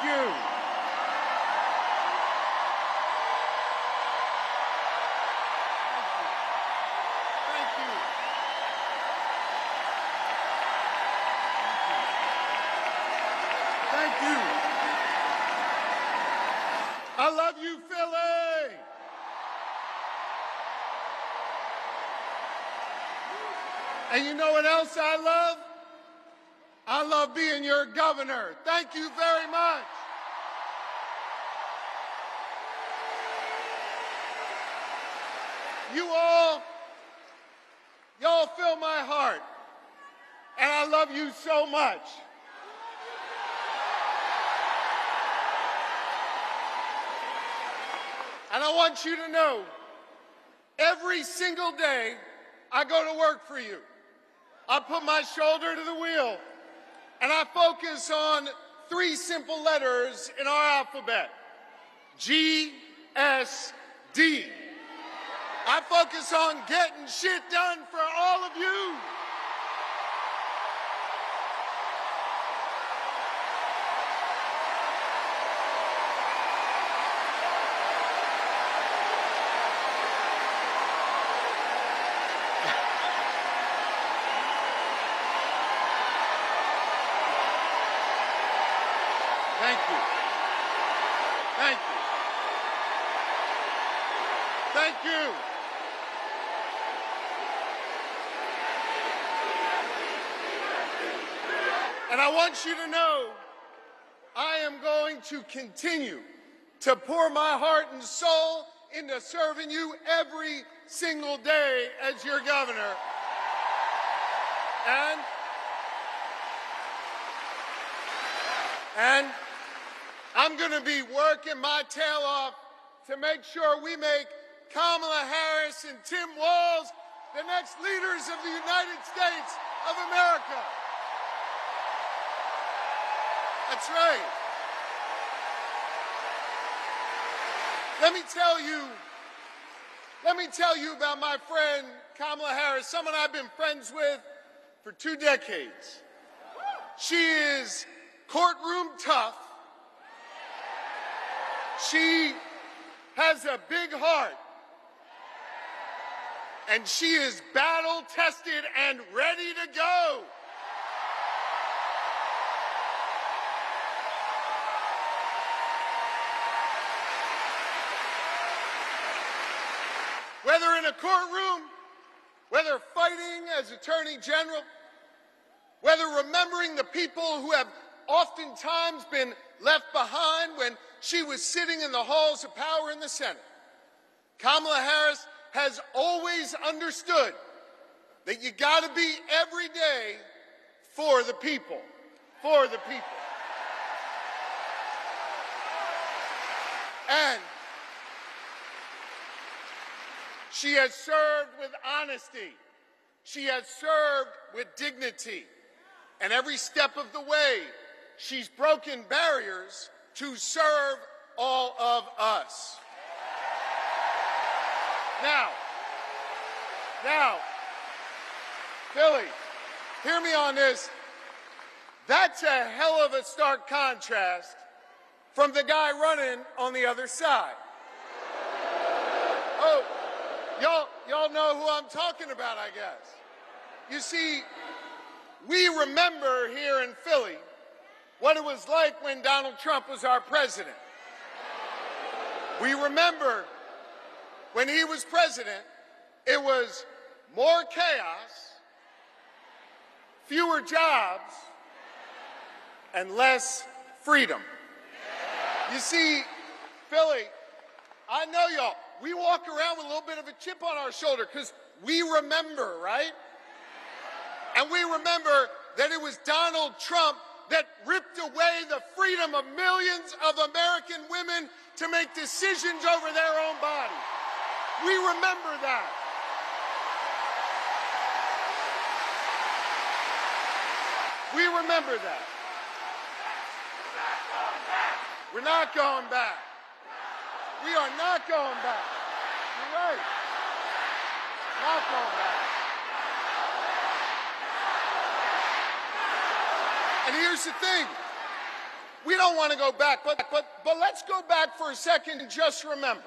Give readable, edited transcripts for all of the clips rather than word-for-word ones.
you. Thank you. Thank you. I love you, Philly. And you know what else I love? I love being your governor. Thank you very much. Y'all fill my heart. And I love you so much. And I want you to know, every single day I go to work for you. I put my shoulder to the wheel, and I focus on 3 simple letters in our alphabet: GSD. I focus on getting shit done for all of you. Thank you. Thank you. Thank you. And I want you to know, I am going to continue to pour my heart and soul into serving you every single day as your governor. And I'm going to be working my tail off to make sure we make Kamala Harris and Tim Walz the next leaders of the United States of America. That's right. Let me tell you about my friend Kamala Harris, someone I've been friends with for 2 decades. She is courtroom tough. She has a big heart. And she is battle-tested and ready to go. Whether in a courtroom, whether fighting as Attorney General, whether remembering the people who have oftentimes been left behind when she was sitting in the halls of power in the Senate, Kamala Harris has always understood that you got to be every day for the people, for the people. And she has served with honesty. She has served with dignity. And every step of the way, she's broken barriers to serve all of us. Now, Philly, hear me on this. That's a hell of a stark contrast from the guy running on the other side. Oh, y'all know who I'm talking about, I guess. You see, we remember here in Philly what it was like when Donald Trump was our president. We remember when he was president, it was more chaos, fewer jobs, and less freedom. You see, Philly, I know y'all, we walk around with a little bit of a chip on our shoulder because we remember, right? And we remember that it was Donald Trump that ripped away the freedom of millions of American women to make decisions over their own bodies. We remember that. We remember that. We're not going back. We are not going back. You're right. Not going back. And here's the thing. We don't want to go back, but let's go back for a second and just remember.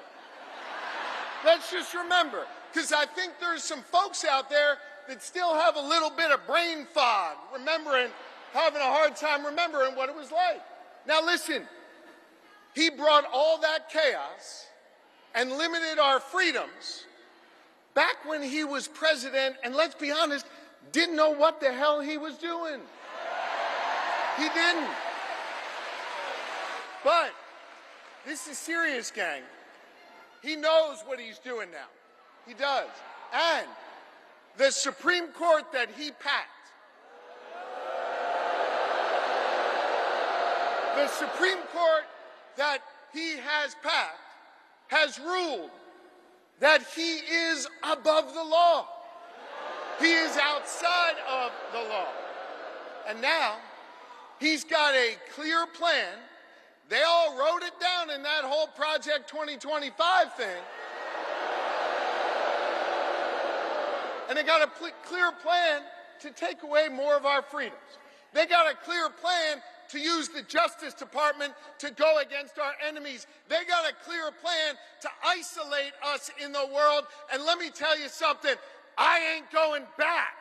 Let's just remember, because I think there's some folks out there that still have a little bit of brain fog, having a hard time remembering what it was like. Now listen, he brought all that chaos and limited our freedoms back when he was president, and let's be honest, didn't know what the hell he was doing. He didn't. But this is serious, gang. He knows what he's doing now. He does. And the Supreme Court that he packed, the Supreme Court that he has packed has ruled that he is above the law. He is outside of the law. And now he's got a clear plan. They all wrote it down in that whole Project 2025 thing. And they got a clear plan to take away more of our freedoms. They got a clear plan to use the Justice Department to go against our enemies. They got a clear plan to isolate us in the world. And let me tell you something, I ain't going back.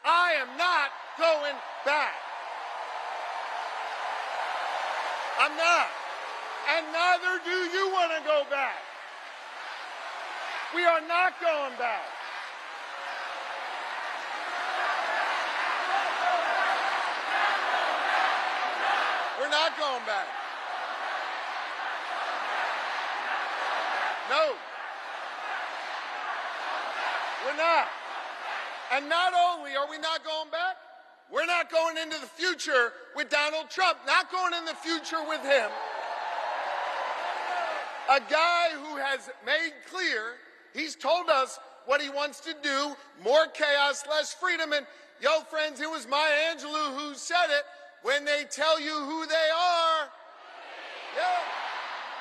I am not going back. I'm not. And neither do you want to go back. We are not going back. We're not going back. No. We're not. And not only are we not going back, we're not going into the future with Donald Trump, not going in the future with him. A guy who has made clear, he's told us what he wants to do, more chaos, less freedom. And yo, friends, it was Maya Angelou who said it. When they tell you who they are, yeah,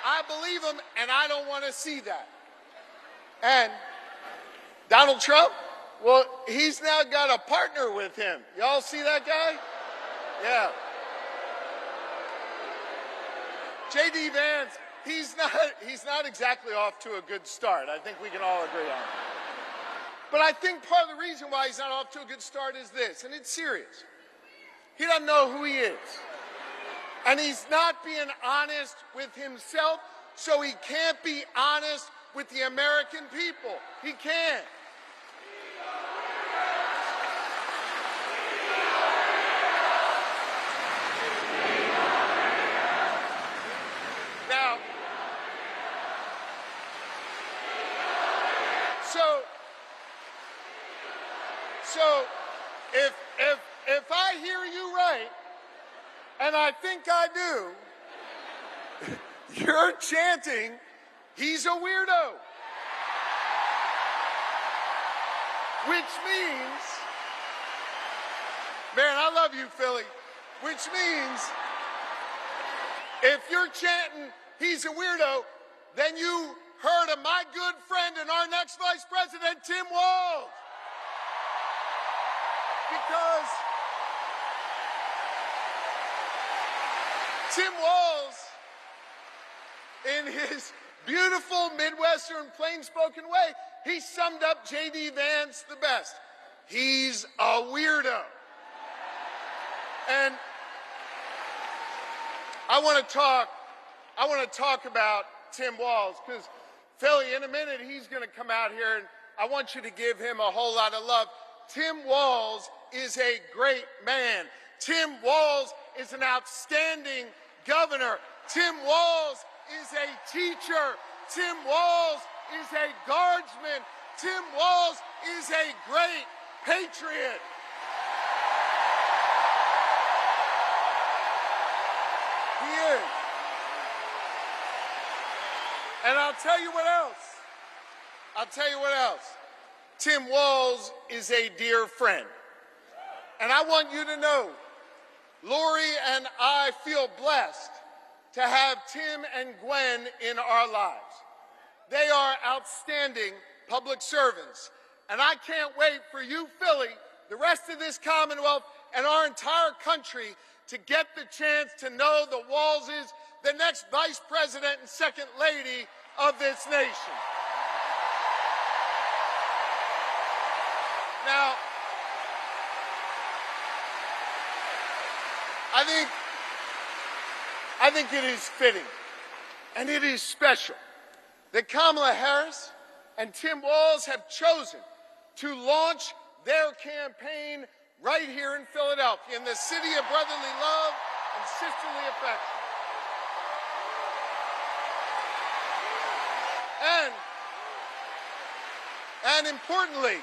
I believe them, and I don't want to see that. And Donald Trump, well, he's now got a partner with him. Y'all see that guy? Yeah. J.D. Vance, he's not exactly off to a good start. I think we can all agree on that. But I think part of the reason why he's not off to a good start is this, and it's serious. He doesn't know who he is. And he's not being honest with himself, so he can't be honest with the American people. He can't. Now, so if I hear you right, and I think I do, you're chanting, he's a weirdo. Which means, man, I love you, Philly. Which means, if you're chanting, he's a weirdo, then you heard of my good friend and our next vice president, Tim Walz. Because Tim Walz, in his beautiful Midwestern plain-spoken way, he summed up J.D. Vance the best. He's a weirdo. And I want to talk about Tim Walz, because Philly, in a minute, he's going to come out here, and I want you to give him a whole lot of love. Tim Walz is a great man. Tim Walz is an outstanding governor. Tim Walz is a teacher. Tim Walz is a guardsman. Tim Walz is a great patriot. He is. And I'll tell you what else. Tim Walz is a dear friend. And I want you to know, Lori and I feel blessed to have Tim and Gwen in our lives. They are outstanding public servants. And I can't wait for you, Philly, the rest of this Commonwealth, and our entire country to get the chance to know the Walzes, the next vice president and second lady of this nation. Now, I think it is fitting and it is special that Kamala Harris and Tim Walz have chosen to launch their campaign right here in Philadelphia, in the city of brotherly love and sisterly affection. And importantly,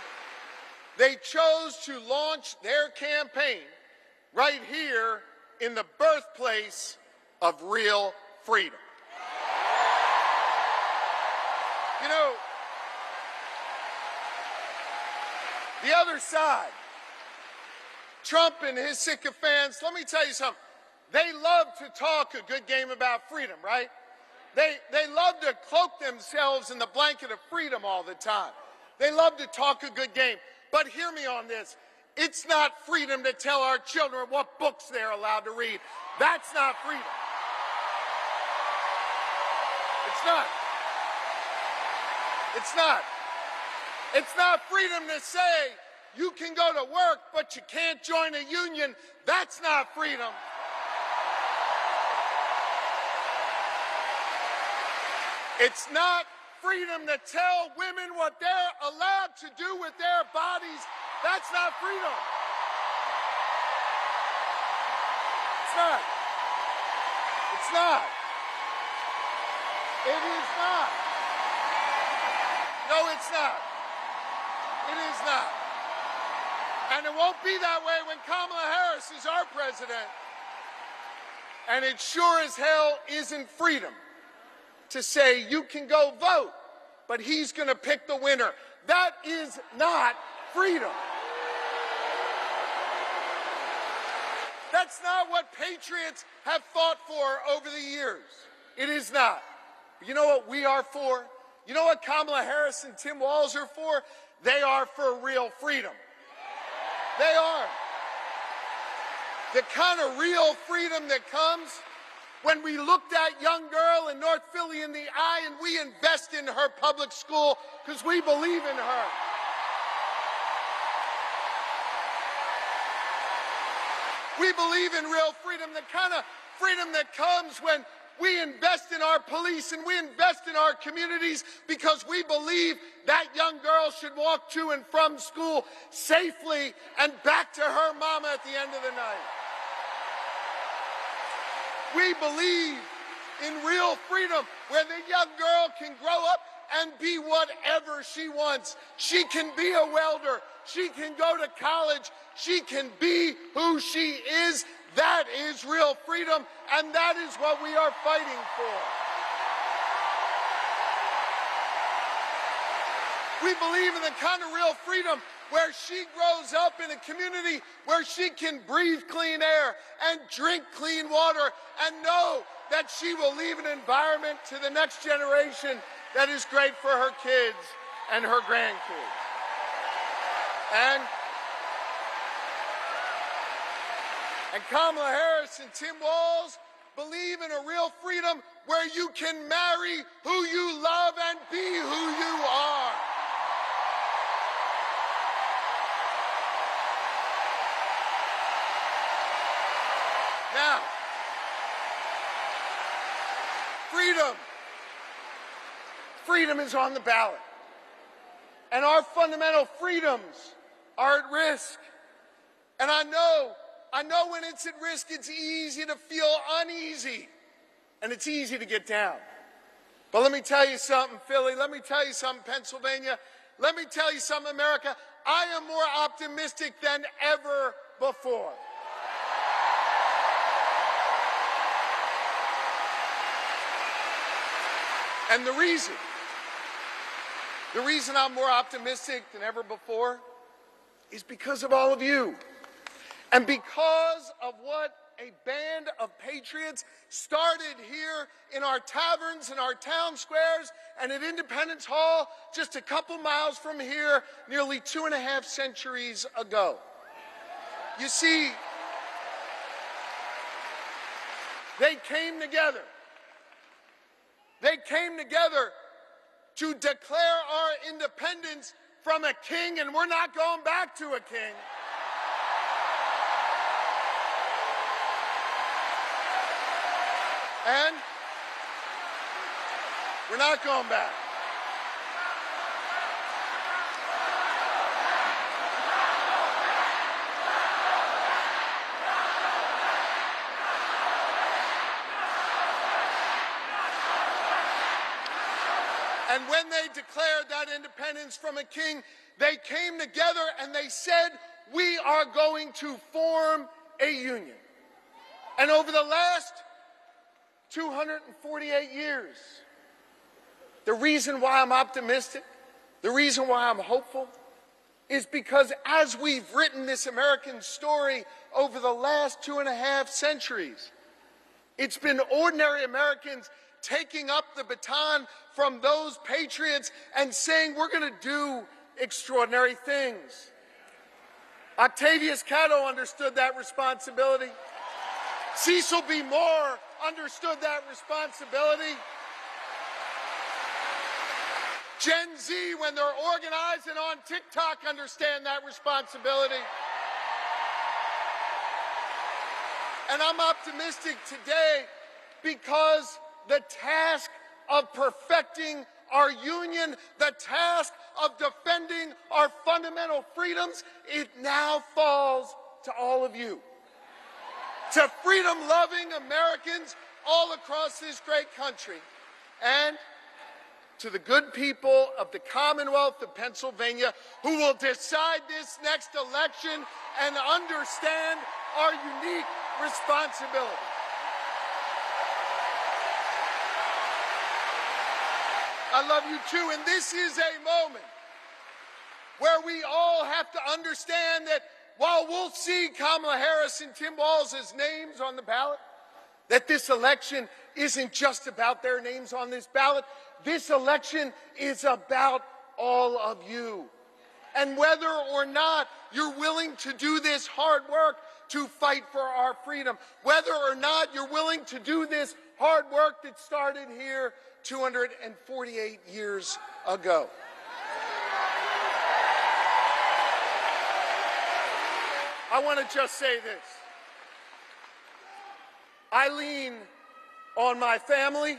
they chose to launch their campaign right here in the birthplace of real freedom. You know, the other side, Trump and his sycophants, let me tell you something. They love to talk a good game about freedom, right? They love to cloak themselves in the blanket of freedom all the time. They love to talk a good game. But hear me on this. It's not freedom to tell our children what books they're allowed to read. That's not freedom. It's not. It's not. It's not freedom to say you can go to work, but you can't join a union. That's not freedom. It's not freedom to tell women what they're allowed to do with their bodies. That's not freedom. It's not. It's not. It is not. No, it's not. It is not. And it won't be that way when Kamala Harris is our president. And it sure as hell isn't freedom to say you can go vote, but he's going to pick the winner. That is not freedom. That's not what patriots have fought for over the years. It is not. But you know what we are for? You know what Kamala Harris and Tim Walz are for? They are for real freedom. They are. The kind of real freedom that comes when we look that young girl in North Philly in the eye and we invest in her public school because we believe in her. We believe in real freedom, the kind of freedom that comes when we invest in our police and we invest in our communities because we believe that young girl should walk to and from school safely and back to her mama at the end of the night. We believe in real freedom where the young girl can grow up and be whatever she wants. She can be a welder. She can go to college. She can be who she is. That is real freedom, and that is what we are fighting for. We believe in the kind of real freedom where she grows up in a community where she can breathe clean air and drink clean water and know that she will leave an environment to the next generation that is great for her kids and her grandkids. And Kamala Harris and Tim Walz believe in a real freedom where you can marry who you love and be who you are. Now, freedom is on the ballot. And our fundamental freedoms are at risk. And I know when it's at risk, it's easy to feel uneasy. And it's easy to get down. But let me tell you something, Philly. Let me tell you something, Pennsylvania. Let me tell you something, America. I am more optimistic than ever before. And the reason I'm more optimistic than ever before is because of all of you. And because of what a band of patriots started here in our taverns, in our town squares, and at Independence Hall just a couple miles from here nearly 2.5 centuries ago. You see, They came together. They came together to declare our independence from a king, and we're not going back to a king. And we're not going back. And when they declared that independence from a king, they came together and they said, we are going to form a union. And over the last 248 years, the reason why I'm optimistic, the reason why I'm hopeful, is because as we've written this American story over the last 2.5 centuries, it's been ordinary Americans taking up the baton from those patriots and saying, we're going to do extraordinary things. Octavius Catto understood that responsibility. Cecil B. Moore understood that responsibility. Gen Z, when they're organized and on TikTok, understand that responsibility. And I'm optimistic today because the task of perfecting our union, the task of defending our fundamental freedoms, it now falls to all of you. To freedom-loving Americans all across this great country, and to the good people of the Commonwealth of Pennsylvania who will decide this next election and understand our unique responsibility. I love you too, and this is a moment where we all have to understand that while we'll see Kamala Harris and Tim Walz's names on the ballot, that this election isn't just about their names on this ballot. This election is about all of you. And whether or not you're willing to do this hard work to fight for our freedom, whether or not you're willing to do this hard work that started here 248 years ago. I want to just say this. I lean on my family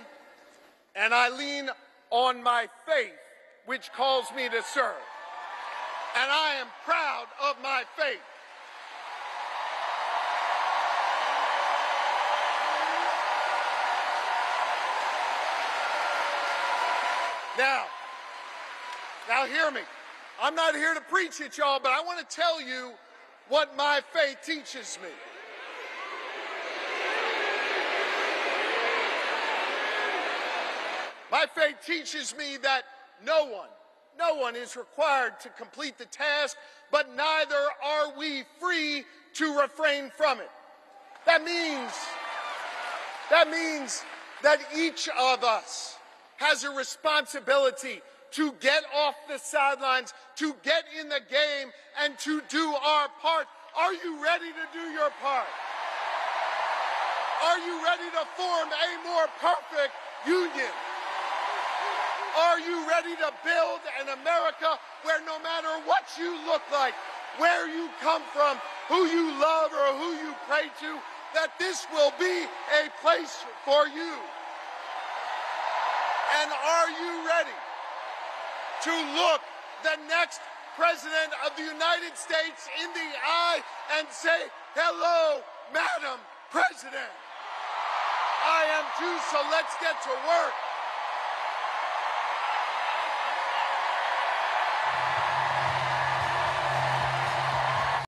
and I lean on my faith, which calls me to serve. And I am proud of my faith. Now hear me. I'm not here to preach at y'all, but I want to tell you what my faith teaches me. My faith teaches me that no one is required to complete the task, but neither are we free to refrain from it. That means that each of us has a responsibility to get off the sidelines, to get in the game, and to do our part. Are you ready to do your part? Are you ready to form a more perfect union? Are you ready to build an America where no matter what you look like, where you come from, who you love or who you pray to, that this will be a place for you? And are you ready to look the next President of the United States in the eye and say, hello, Madam President? I am too, so let's get to work.